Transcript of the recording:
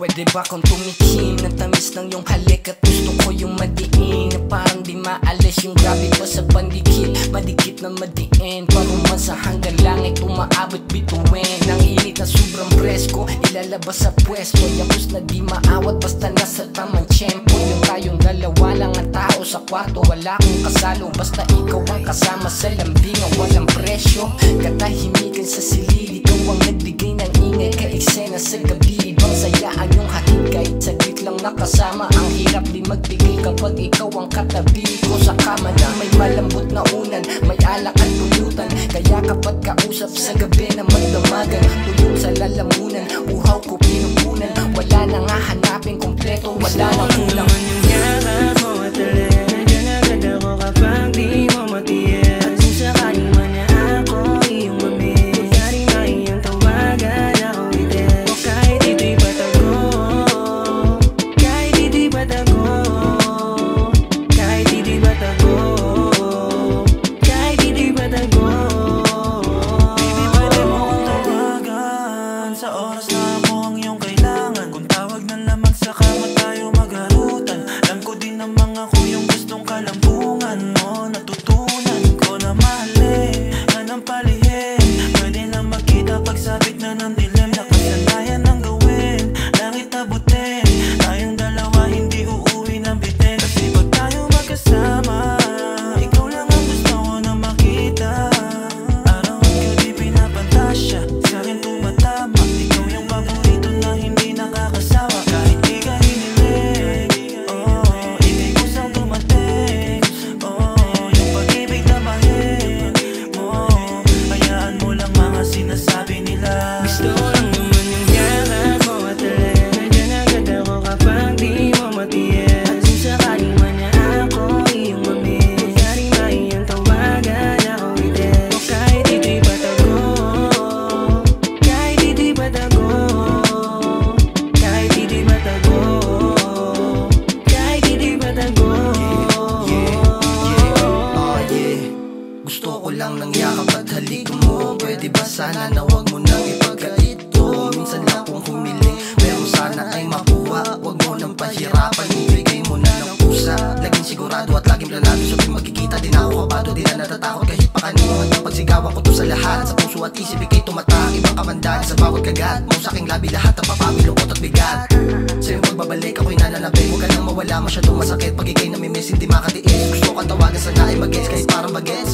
Pwede ba kung tumikim ng tamis ng iyong halik? At gusto ko yung madiin na parang di maalis yung grabe pa sa pandikit. Madikit na madiin, paruman sa hanggang langit umaabot bituin. Nang init na sobrang presko, ilalabas sa pwesto. Yapos na di maawat basta nasa tamang tiyempo. Yung tayong dalawa lang ang tao sa kwarto, wala akong kasalo, basta ikaw ang kasama sa lambingan. Walang presyo, katahimikan sa silid. Ikaw ang nagbigay ng ingay ka-eksena sa gabi. Ibang saya ang iyong hatid kahit saglit lang nakasama. Ang hirap di magbigay kapag ikaw ang katabi ko sa kama na may malambot na unan, may alak at pulutan. Kaya kapag kausap sa gabi na magdamagan, tuyong sa lalamunan, uhaw ko pinupunan. Wala nang hahanapin kompleto, wala nang kulang. Yung yakap mo at nandiyan agad ako kapag di mo matiyak. At kung sakaling man na ako iyong mamit, kunyari maiyang tawagan ako itin. O kahit ito'y patago, kahit ito'y patago, kahit ito'y patago, kahit ito'y patago. Baby, pwede mo kong tawagan sa oras na ako ang iyong kailangan. Kung tawag na lamang sa kama tayo magharutan. Alam ko din namang ako yung gustong kalampungan mo. Natutunan ko na mahalin na ng palihim. Pwede na magkita pagsapit na ng dilim. Nakasanayan ang gawin, langit abutin. Tayong dalawa hindi uuwi ng bitin. Kasi pag tayo magkasama, ikaw lang ang gusto ko na makita. Araw at gabi pinapantasya, sa akin tumatama. Ikaw yung paborito na hindi nakakasawa. Kahit di ka hiniling, ika'y kusang dumating. Yung pag-ibig na bahin mo, hayaan mo lang mga sinasabi nila. Gusto ko lang naman yung yakap mo at alin. Nandiyan agad ako kapag di mo matiyak. At kung sakaling man na ako iyong mamit, kunyari maiyang tawagan ako itin. O kahit ito'y patago, kahit ito'y patago, kahit ito'y patago, kahit ito'y patago. Gusto ko lang ng yakap at halik mo. Pwede ba sana na wag mo nang ipagkalito? Minsan lang kung humiling, pero sana ay makuha. Wag mo nang pahirapan, ibigay mo na ng pusa. Laging sigurado at laging planado, sabi magkikita din ako kabado. Di na natatakot kahit pa kanino. At napagsigawan ko to sa lahat, sa puso at isip ikay tumatak. Ibang kamandan sa bawat kagat mo sa aking labi, lahat ang papawi, lungkot at bigat. Sa iyong pagbabalik ako'y nananabik. Huwag ka nang mawala, masyadong masakit. Pag ikay namimiss, hindi makatiis. Gusto kang tawagan, sana ay mag-gets kahit parang bagets.